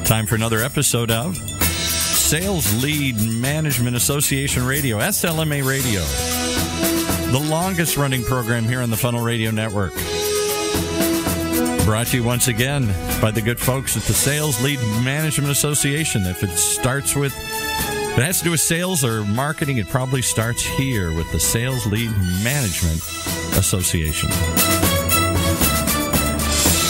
Time for another episode of Sales Lead Management Association Radio, SLMA Radio, the longest running program here on the Funnel Radio Network. Brought to you once again by the good folks at the Sales Lead Management Association. If it has to do with sales or marketing, it probably starts here with the Sales Lead Management Association.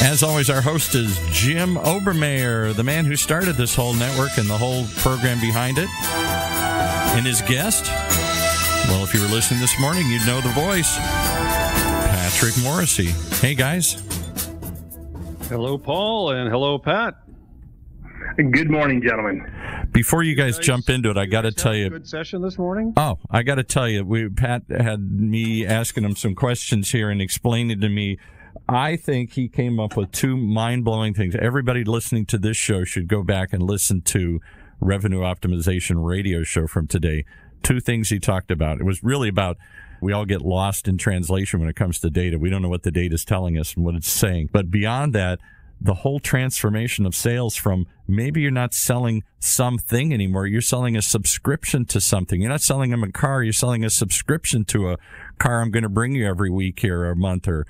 As always, our host is Jim Obermeyer, the man who started this whole network and the whole program behind it. And his guest, well, if you were listening this morning, you'd know the voice, Patrick Morrissey. Hey, guys. Hello, Paul, and hello, Pat. Good morning, gentlemen. Before you guys jump into it, I got to tell you. Good session this morning? Oh, I got to tell you, Pat had me asking him some questions here and explaining to me. I think he came up with two mind-blowing things. Everybody listening to this show should go back and listen to Revenue Optimization Radio show from today. Two things he talked about. It was really about we all get lost in translation when it comes to data. We don't know what the data is telling us and what it's saying. But beyond that, the whole transformation of sales from maybe you're not selling something anymore. You're selling a subscription to something. You're not selling them a car. You're selling a subscription to a car I'm going to bring you every week here or a month, or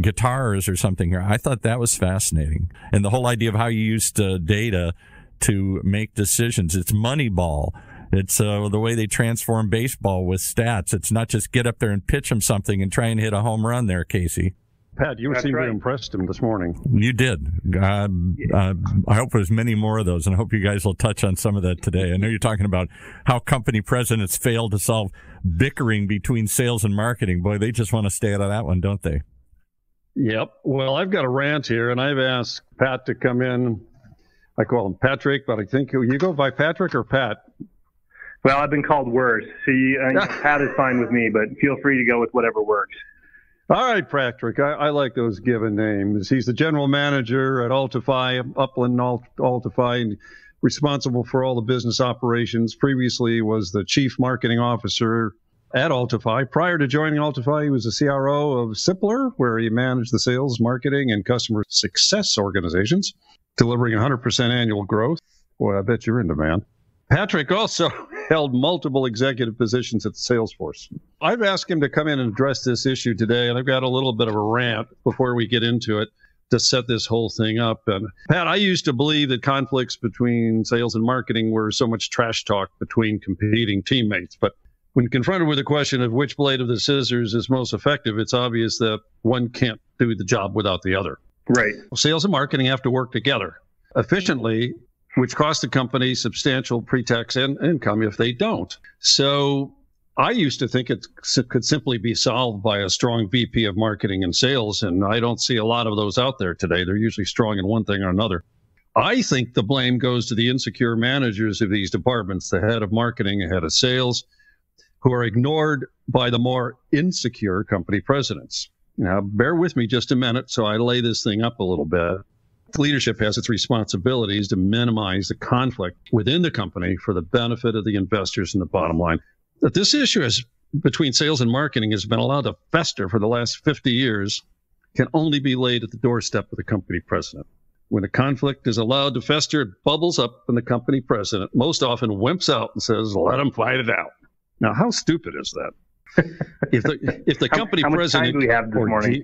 guitars or something here. I thought that was fascinating. And the whole idea of how you used data to make decisions. It's Moneyball. It's the way they transform baseball with stats. It's not just get up there and pitch them something and try and hit a home run there, Casey. Pat, you seemed to impress him this morning. You did. I hope there's many more of those, and I hope you guys will touch on some of that today. I know you're talking about how company presidents fail to solve bickering between sales and marketing. Boy, they just want to stay out of that one, don't they? Yep. Well, I've got a rant here, and I've asked Pat to come in. I call him Patrick, but I think you go by Patrick or Pat? Well, I've been called worse. See, Pat is fine with me, but feel free to go with whatever works. All right, Patrick. I like those given names. He's the general manager at Altify, Upland Altify, and responsible for all the business operations. Previously was the chief marketing officer at Altify. Prior to joining Altify, he was the CRO of Simpler, where he managed the sales, marketing, and customer success organizations, delivering 100% annual growth. Boy, I bet you're in demand. Patrick also held multiple executive positions at Salesforce. I've asked him to come in and address this issue today, and I've got a little bit of a rant before we get into it to set this whole thing up. And Pat, I used to believe that conflicts between sales and marketing were so much trash talk between competing teammates, but when confronted with the question of which blade of the scissors is most effective, it's obvious that one can't do the job without the other. Right. Sales and marketing have to work together efficiently, which costs the company substantial pre-tax income if they don't. So I used to think it could simply be solved by a strong VP of marketing and sales, and I don't see a lot of those out there today. They're usually strong in one thing or another. I think the blame goes to the insecure managers of these departments, the head of marketing, the head of sales, who are ignored by the more insecure company presidents. Now, bear with me just a minute so I lay this thing up a little bit. Leadership has its responsibilities to minimize the conflict within the company for the benefit of the investors and the bottom line. That this issue between sales and marketing has been allowed to fester for the last 50 years can only be laid at the doorstep of the company president. When a conflict is allowed to fester, it bubbles up, and the company president most often wimps out and says, "Let them fight it out." Now, how stupid is that? If the company president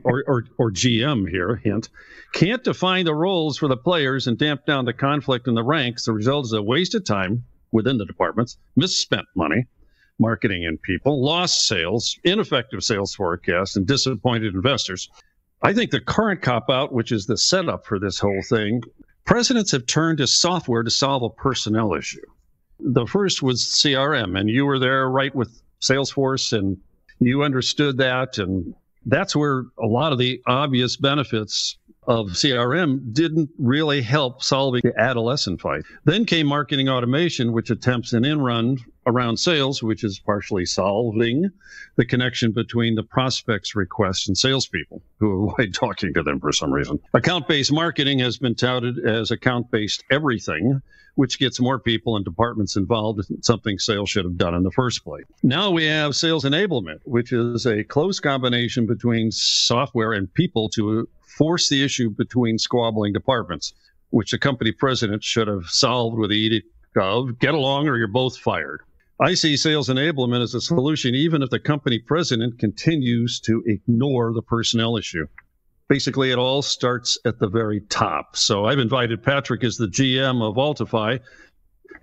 or GM here, hint, can't define the roles for the players and damp down the conflict in the ranks, the result is a waste of time within the departments, misspent money, marketing and people, lost sales, ineffective sales forecasts, and disappointed investors. I think the current cop-out, which is the setup for this whole thing, presidents have turned to software to solve a personnel issue. The first was CRM, and you were there right with Salesforce, and you understood that, and that's where a lot of the obvious benefits of CRM didn't really help solving the adolescent fight. Then came marketing automation, which attempts an in-run around sales, which is partially solving the connection between the prospect's requests and salespeople who avoid talking to them for some reason. Account-based marketing has been touted as account-based everything, which gets more people and departments involved in something sales should have done in the first place. Now we have sales enablement, which is a close combination between software and people to force the issue between squabbling departments. which the company president should have solved with the edict of get along or you're both fired. I see sales enablement as a solution even if the company president continues to ignore the personnel issue. Basically, it all starts at the very top. So I've invited Patrick as the GM of Altify,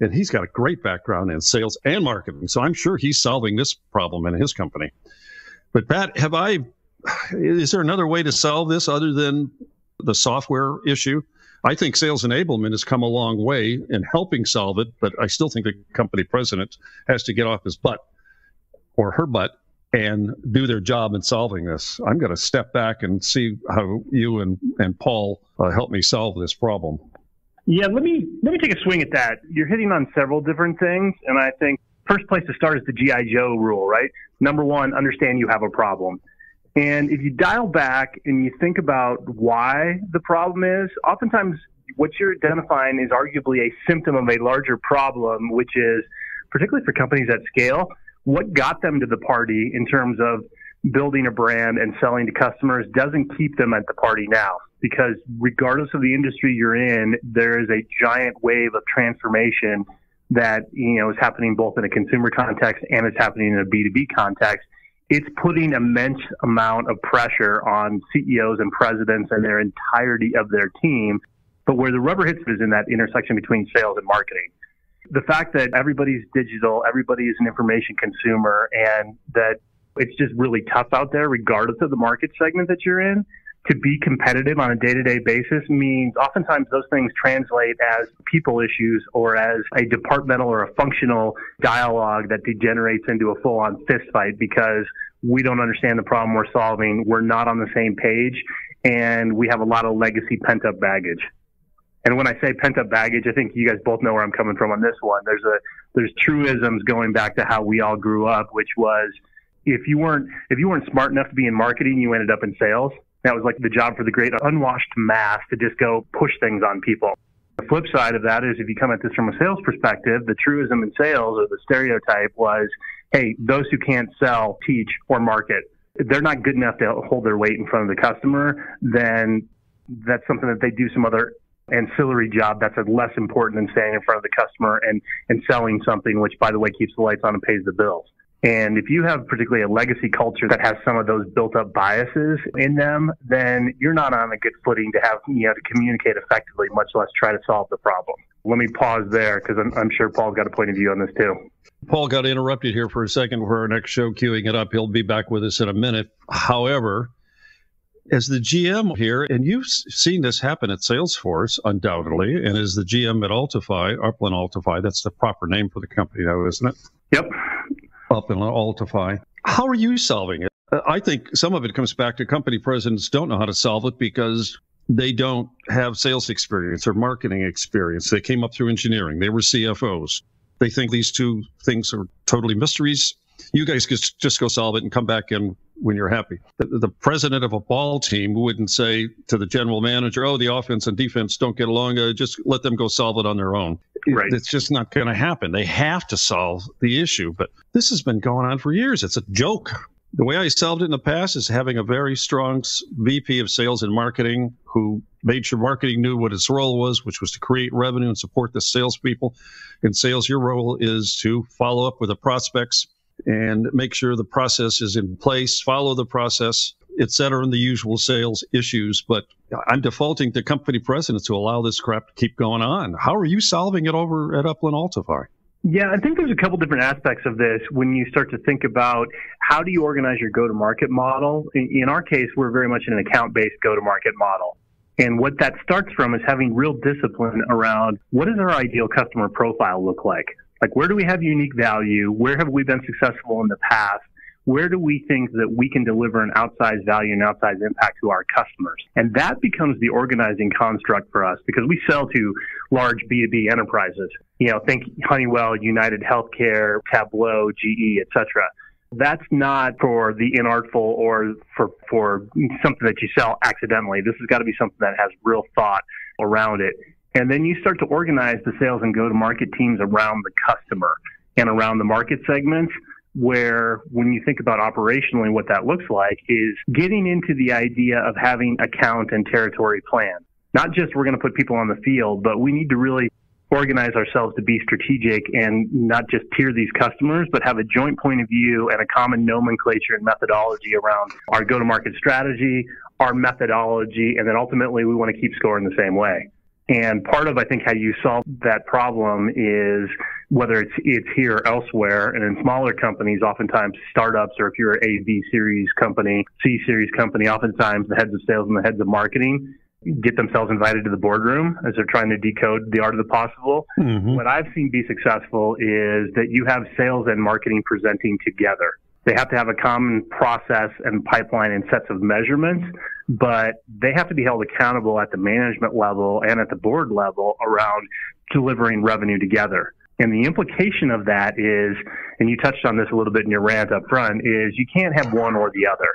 and he's got a great background in sales and marketing. So I'm sure he's solving this problem in his company. But Pat, is there another way to solve this other than the software issue? I think sales enablement has come a long way in helping solve it, but I still think the company president has to get off his butt or her butt and do their job in solving this. I'm going to step back and see how you and Paul help me solve this problem. Yeah, let me take a swing at that. You're hitting on several different things, and I think first place to start is the G.I. Joe rule, right? Number one, understand you have a problem. And if you dial back and you think about why the problem is, oftentimes what you're identifying is arguably a symptom of a larger problem, which is, particularly for companies at scale, what got them to the party in terms of building a brand and selling to customers doesn't keep them at the party now. Because regardless of the industry you're in, there is a giant wave of transformation that, is happening both in a consumer context and it's happening in a B2B context. It's putting immense amount of pressure on CEOs and presidents and their entirety of their team. But where the rubber hits is in that intersection between sales and marketing. The fact that everybody's digital, everybody is an information consumer, and that it's just really tough out there, regardless of the market segment that you're in, to be competitive on a day-to-day basis means oftentimes those things translate as people issues or as a departmental or a functional dialogue that degenerates into a full-on fist fight because we don't understand the problem we're solving, we're not on the same page, and we have a lot of legacy pent-up baggage. And when I say pent-up baggage, I think you guys both know where I'm coming from on this one. There's truisms going back to how we all grew up, which was if you weren't smart enough to be in marketing, you ended up in sales. That was like the job for the great unwashed mass to just go push things on people. The flip side of that is if you come at this from a sales perspective, the truism in sales or the stereotype was, hey, those who can't sell, teach, or market, if they're not good enough to hold their weight in front of the customer, then that's something that they do some other ancillary job that's less important than staying in front of the customer and selling something, which, by the way, keeps the lights on and pays the bills. And if you have particularly a legacy culture that has some of those built-up biases in them, then you're not on a good footing to have, to communicate effectively, much less try to solve the problem. Let me pause there because I'm sure Paul's got a point of view on this too. Paul got interrupted here for a second for our next show, queuing it up. He'll be back with us in a minute. However, as the GM here, and you've seen this happen at Salesforce, undoubtedly, and as the GM at Altify, Upland Altify, that's the proper name for the company now, isn't it? Yep. Upland Altify. How are you solving it? I think some of it comes back to company presidents don't know how to solve it because they don't have sales experience or marketing experience. They came up through engineering. They were CFOs. They think these two things are totally mysteries. You guys could just go solve it and come back in when you're happy. The president of a ball team wouldn't say to the general manager, oh, the offense and defense don't get along, just let them go solve it on their own. Right. It's just not going to happen. They have to solve the issue. But this has been going on for years. It's a joke. The way I solved it in the past is having a very strong VP of sales and marketing who made sure marketing knew what its role was, which was to create revenue and support the salespeople. In sales, your role is to follow up with the prospects and make sure the process is in place, follow the process, et cetera, and the usual sales issues. But I'm defaulting to company presidents to allow this crap to keep going on. How are you solving it over at Upland Altify? Yeah, I think there's a couple different aspects of this when you start to think about how do you organize your go-to-market model. In our case, we're very much an account-based go-to-market model. And what that starts from is having real discipline around what does our ideal customer profile look like? Like, where do we have unique value? Where have we been successful in the past? Where do we think that we can deliver an outsized value and outsized impact to our customers? And that becomes the organizing construct for us because we sell to large B2B enterprises. Think Honeywell, United Healthcare, Tableau, GE, et cetera. That's not for the inartful or for something that you sell accidentally. This has got to be something that has real thought around it. And then you start to organize the sales and go-to-market teams around the customer and around the market segments, where when you think about operationally what that looks like is getting into the idea of having account and territory plan. Not just we're going to put people on the field, but we need to really organize ourselves to be strategic and not just tier these customers, but have a joint point of view and a common nomenclature and methodology around our go-to-market strategy, our methodology, and then ultimately we want to keep scoring the same way. And part of, I think, how you solve that problem is whether it's here or elsewhere, and in smaller companies, oftentimes startups, or if you're an A, B series company, C series company, oftentimes the heads of sales and the heads of marketing get themselves invited to the boardroom as they're trying to decode the art of the possible. Mm-hmm. What I've seen be successful is that you have sales and marketing presenting together. They have to have a common process and pipeline and sets of measurements, but they have to be held accountable at the management level and at the board level around delivering revenue together. And the implication of that is, and you touched on this a little bit in your rant up front, is you can't have one or the other.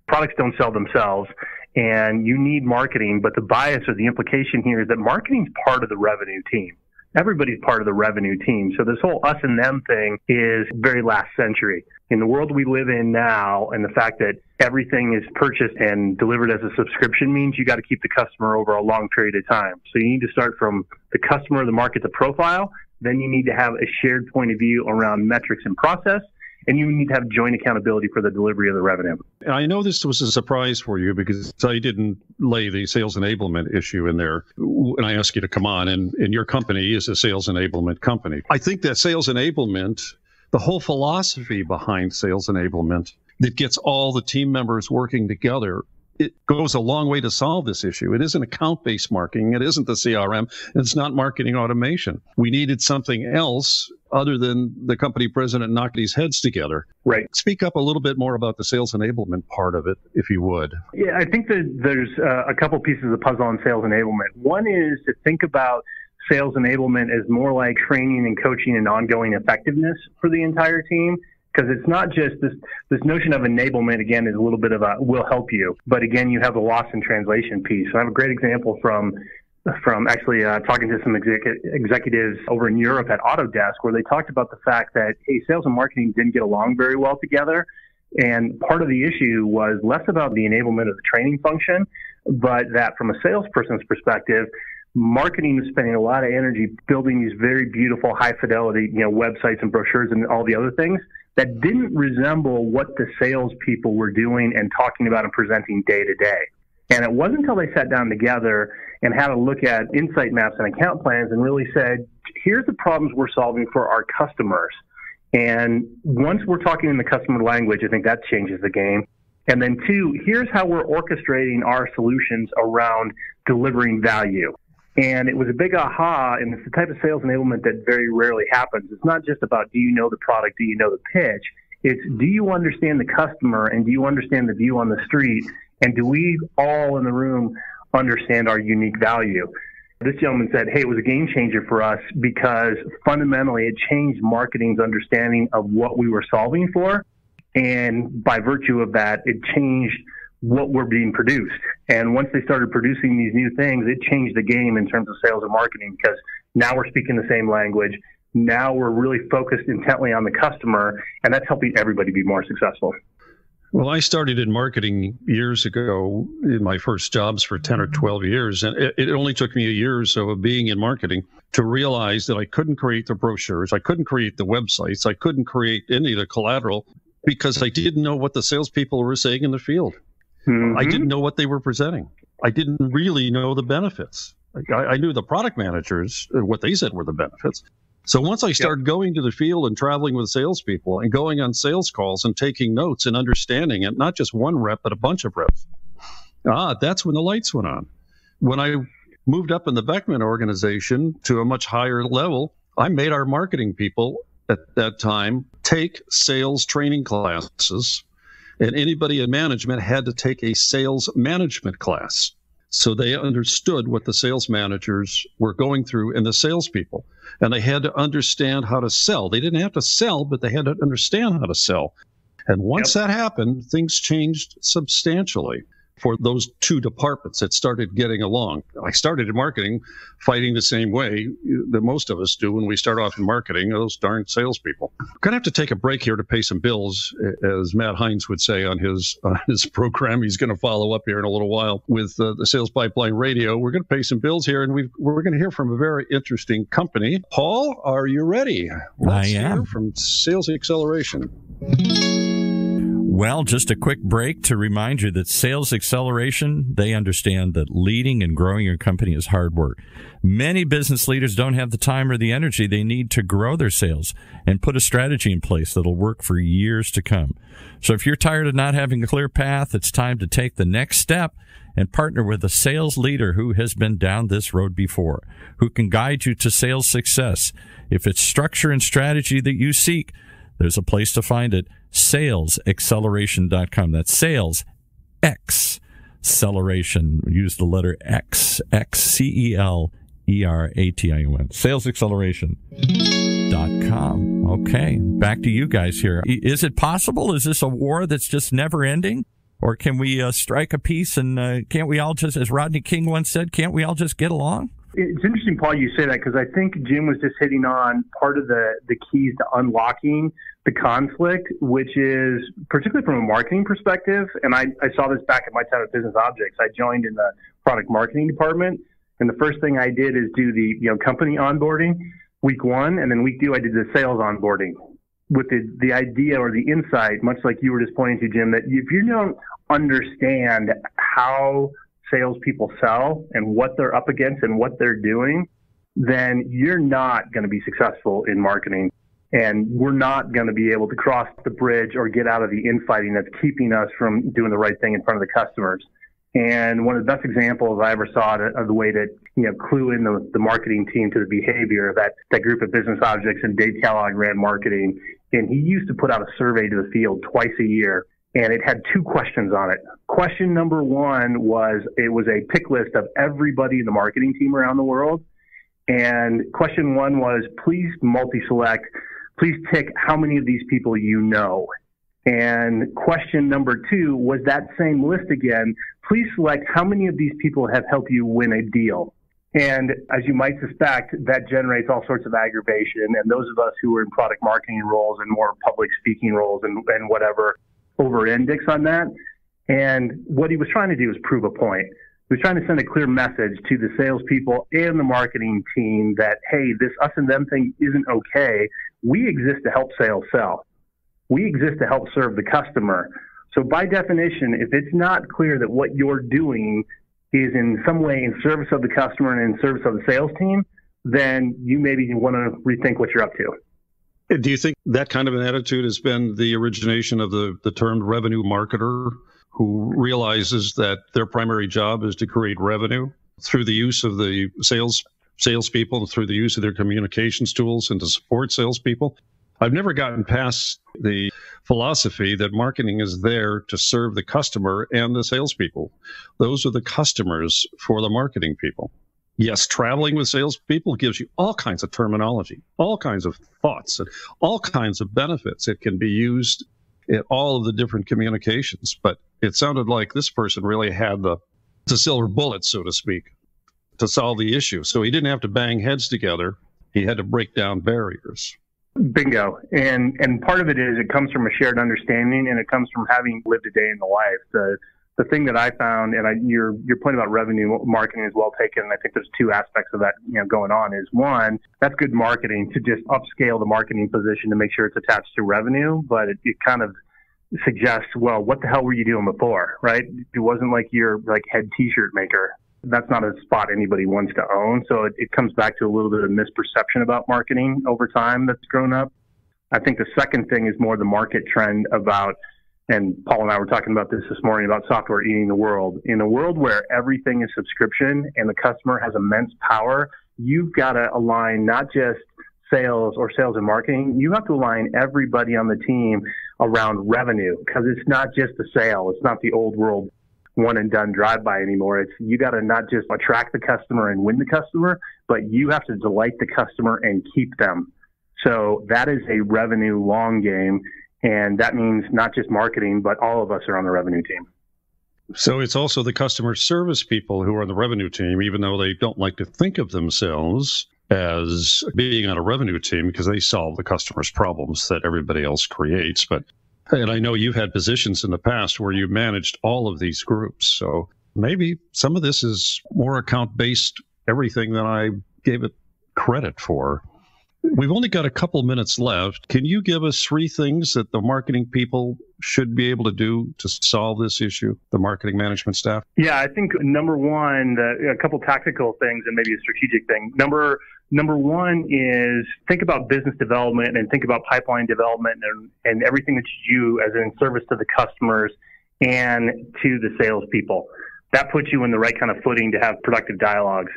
Products don't sell themselves, and you need marketing, but the bias or the implication here is that marketing's part of the revenue team. Everybody's part of the revenue team. So this whole us and them thing is very last century. In the world we live in now, and the fact that everything is purchased and delivered as a subscription means you got to keep the customer over a long period of time. So you need to start from the customer, the market, the profile. Then you need to have a shared point of view around metrics and process. And you need to have joint accountability for the delivery of the revenue. I know this was a surprise for you because I didn't lay the sales enablement issue in there when I asked you to come on, and your company is a sales enablement company. I think that sales enablement, the whole philosophy behind sales enablement that gets all the team members working together, it goes a long way to solve this issue. It isn't account-based marketing. It isn't the CRM. And it's not marketing automation. We needed something else other than the company president knocking his heads together. Right. Speak up a little bit more about the sales enablement part of it, if you would. Yeah, I think that there's a couple pieces of the puzzle on sales enablement. One is to think about sales enablement as more like training and coaching and ongoing effectiveness for the entire team. Because it's not just this notion of enablement, again, is a little bit of a will help you. But again, you have the loss in translation piece. So I have a great example from actually talking to some executives over in Europe at Autodesk, where they talked about the fact that, hey, sales and marketing didn't get along very well together. And part of the issue was less about the enablement of the training function, but that from a salesperson's perspective, marketing is spending a lot of energy building these very beautiful, high fidelity, websites and brochures and all the other things that didn't resemble what the salespeople were doing and talking about and presenting day to day. And it wasn't until they sat down together and had a look at insight maps and account plans and really said, here's the problems we're solving for our customers. And once we're talking in the customer language, I think that changes the game. And then two, here's how we're orchestrating our solutions around delivering value. And it was a big aha, and it's the type of sales enablement that very rarely happens. It's not just about, do you know the product, do you know the pitch? It's, do you understand the customer, and do you understand the view on the street, and do we all in the room understand our unique value? This gentleman said, hey, it was a game changer for us because fundamentally it changed marketing's understanding of what we were solving for. And by virtue of that, it changed what were being produced. And once they started producing these new things, it changed the game in terms of sales and marketing, because now we're speaking the same language. Now we're really focused intently on the customer, and that's helping everybody be more successful. Well, I started in marketing years ago in my first jobs for 10 or 12 years, and it only took me a year or so of being in marketing to realize that I couldn't create the brochures, I couldn't create the websites, I couldn't create any of the collateral because I didn't know what the salespeople were saying in the field. Mm-hmm. I didn't know what they were presenting. I didn't really know the benefits. I knew the product managers, what they said were the benefits. So once I started going to the field and traveling with salespeople and going on sales calls and taking notes and understanding it, not just one rep, but a bunch of reps, that's when the lights went on. When I moved up in the Beckman organization to a much higher level, I made our marketing people at that time take sales training classes, and anybody in management had to take a sales management class. So they understood what the sales managers were going through and the salespeople. And they had to understand how to sell. They didn't have to sell, but they had to understand how to sell. And once that happened, things changed substantially. for those two departments that started getting along. I started in marketing fighting the same way that most of us do when we start off in marketing, those darn salespeople. We're going to have to take a break here to pay some bills, as Matt Hines would say on his program. He's going to follow up here in a little while with the Sales Pipeline Radio. We're going to pay some bills here, and we're going to hear from a very interesting company. Paul, are you ready? I am. Hear from Sales Acceleration. Well, just a quick break to remind you that Sales Acceleration, they understand that leading and growing your company is hard work. Many business leaders don't have the time or the energy they need to grow their sales and put a strategy in place that'll work for years to come. So if you're tired of not having a clear path, it's time to take the next step and partner with a sales leader who has been down this road before, who can guide you to sales success. If it's structure and strategy that you seek, there's a place to find it, salesacceleration.com. That's sales, X, acceleration. Use the letter X, X-C-E-L-E-R-A-T-I-O-N, salesacceleration.com. Okay, back to you guys here. Is it possible? Is this a war that's just never ending? Or can we strike a peace and can't we all just, as Rodney King once said, can't we all just get along? It's interesting, Paul, you say that, because I think Jim was just hitting on part of the keys to unlocking the conflict, which is particularly from a marketing perspective. And I saw this back at my time at Business Objects. I joined in the product marketing department. And the first thing I did is do the company onboarding week one. And then week two, I did the sales onboarding with the idea or the insight, much like you were just pointing to, Jim, that if you don't understand how salespeople sell and what they're up against and what they're doing, then you're not going to be successful in marketing. And we're not going to be able to cross the bridge or get out of the infighting that's keeping us from doing the right thing in front of the customers. And one of the best examples I ever saw of the way to clue in the marketing team to the behavior of that group of Business Objects, and Dave Kellogg ran marketing. And he used to put out a survey to the field twice a year. And it had two questions on it. Question number one was, it was a pick list of everybody in the marketing team around the world. And question one was, please multi-select, please tick how many of these people you know. And question number two was that same list again, please select how many of these people have helped you win a deal. And as you might suspect, that generates all sorts of aggravation. And those of us who are in product marketing roles and more public speaking roles and whatever, over-index on that. And what he was trying to do was prove a point. He was trying to send a clear message to the salespeople and the marketing team that, hey, this us and them thing isn't okay. We exist to help sales sell. We exist to help serve the customer. So by definition, if it's not clear that what you're doing is in some way in service of the customer and in service of the sales team, then you maybe want to rethink what you're up to. Do you think that kind of an attitude has been the origination of the term revenue marketer, who realizes that their primary job is to create revenue through the use of the salespeople, through the use of their communications tools, and to support salespeople? I've never gotten past the philosophy that marketing is there to serve the customer and the salespeople. Those are the customers for the marketing people. Yes, traveling with salespeople gives you all kinds of terminology, all kinds of thoughts, and all kinds of benefits. It can be used in all of the different communications. But it sounded like this person really had the silver bullet, so to speak, to solve the issue. So he didn't have to bang heads together. He had to break down barriers. Bingo. And part of it is it comes from a shared understanding, and it comes from having lived a day in the life. The thing that I found, and your point about revenue marketing is well taken. And I think there's two aspects of that going on. Is one, that's good marketing to just upscale the marketing position to make sure it's attached to revenue, but it kind of suggests, well, what the hell were you doing before, right? It wasn't like you're like head T-shirt maker. That's not a spot anybody wants to own. So it comes back to a little bit of misperception about marketing over time that's grown up. I think the second thing is more the market trend about, and Paul and I were talking about this morning, about software eating the world. In a world where everything is subscription and the customer has immense power, you've got to align not just sales or sales and marketing. You have to align everybody on the team around revenue, because it's not just the sale. It's not the old world one and done drive-by anymore. It's you got to not just attract the customer and win the customer, but you have to delight the customer and keep them. So that is a revenue long game. And that means not just marketing, but all of us are on the revenue team. So it's also the customer service people who are on the revenue team, even though they don't like to think of themselves as being on a revenue team because they solve the customer's problems that everybody else creates. And I know you've had positions in the past where you managed all of these groups. So maybe some of this is more account-based, everything that I gave it credit for. We've only got a couple minutes left. Can you give us 3 things that the marketing people should be able to do to solve this issue, the marketing management staff? Yeah, I think number one, a couple tactical things and maybe a strategic thing. Number one is think about business development and think about pipeline development and everything that you do as in service to the customers and to the salespeople. That puts you in the right kind of footing to have productive dialogues.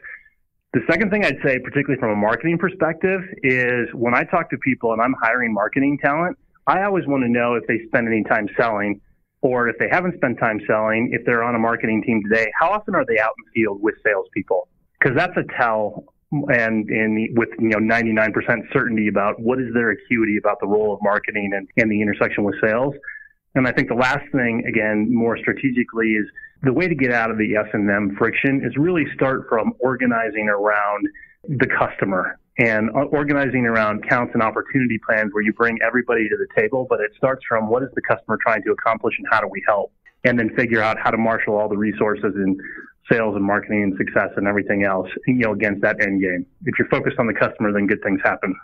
The second thing I'd say, particularly from a marketing perspective, is when I talk to people and I'm hiring marketing talent, I always want to know if they spend any time selling, or if they haven't spent time selling, if they're on a marketing team today, how often are they out in the field with salespeople? Because that's a tell, and with 99% certainty about what is their acuity about the role of marketing and the intersection with sales. And I think the last thing, again, more strategically, is the way to get out of the S&M friction is really start from organizing around the customer and organizing around counts and opportunity plans where you bring everybody to the table, but it starts from what is the customer trying to accomplish and how do we help, and then figure out how to marshal all the resources in sales and marketing and success and everything else, against that end game. If you're focused on the customer, then good things happen.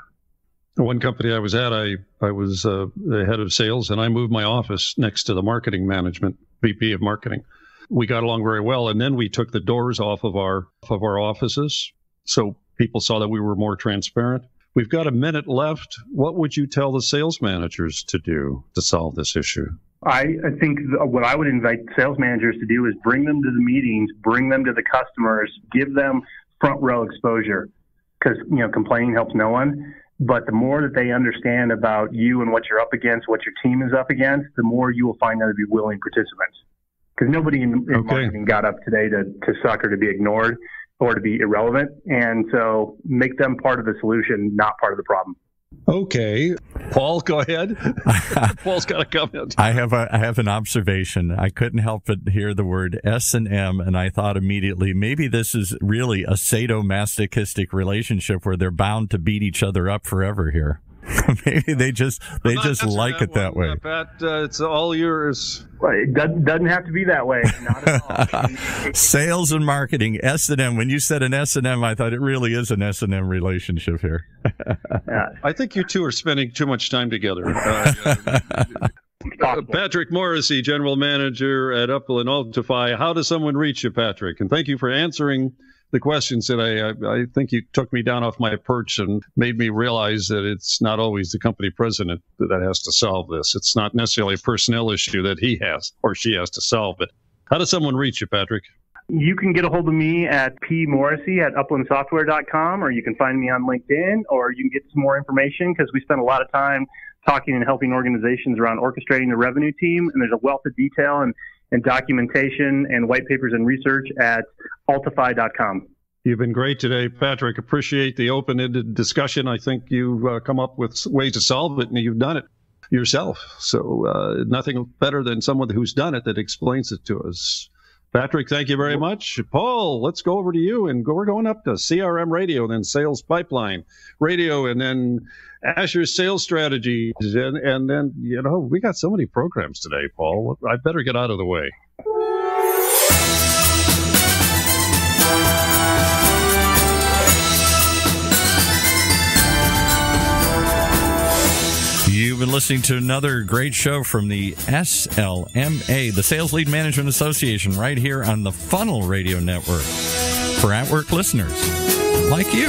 One company I was at, I was the head of sales, and I moved my office next to the marketing management, VP of marketing. We got along very well, and then we took the doors off of our offices, so people saw that we were more transparent. We've got a minute left. What would you tell the sales managers to do to solve this issue? I think what I would invite sales managers to do is bring them to the meetings, bring them to the customers, give them front row exposure, because complaining helps no one. But the more that they understand about you and what you're up against, what your team is up against, the more you will find them to be willing participants. Because nobody in marketing got up today to suck or to be ignored or to be irrelevant. And so make them part of the solution, not part of the problem. Okay. Paul, go ahead. Paul's got a comment. I have an observation. I couldn't help but hear the word S&M, and I thought immediately, maybe this is really a sadomasochistic relationship where they're bound to beat each other up forever here. Maybe they just like it that way. Pat, it's all yours. Well, it doesn't have to be that way. Not at all. Sales and marketing, S&M. When you said an S&M, I thought it really is an S&M relationship here. I think you two are spending too much time together. Patrick Morrissey, General Manager at Overland Altify. How does someone reach you, Patrick? And thank you for answering the questions today. I think you took me down off my perch and made me realize that it's not always the company president that has to solve this. It's not necessarily a personnel issue that he has or she has to solve it. How does someone reach you, Patrick? You can get a hold of me at pmorrissey@uplandsoftware.com, or you can find me on LinkedIn, or you can get some more information because we spend a lot of time talking and helping organizations around orchestrating the revenue team, and there's a wealth of detail and documentation and white papers and research at altify.com. You've been great today, Patrick. Appreciate the open-ended discussion. I think you've come up with ways to solve it, and you've done it yourself. So nothing better than someone who's done it that explains it to us. Patrick, thank you very much. Paul, let's go over to you, and we're going up to CRM Radio, then Sales Pipeline Radio, and then Azure Sales Strategies, and then, we got so many programs today, Paul. I better get out of the way. You've been listening to another great show from the SLMA, the Sales Lead Management Association, right here on the Funnel Radio Network for at-work listeners like you.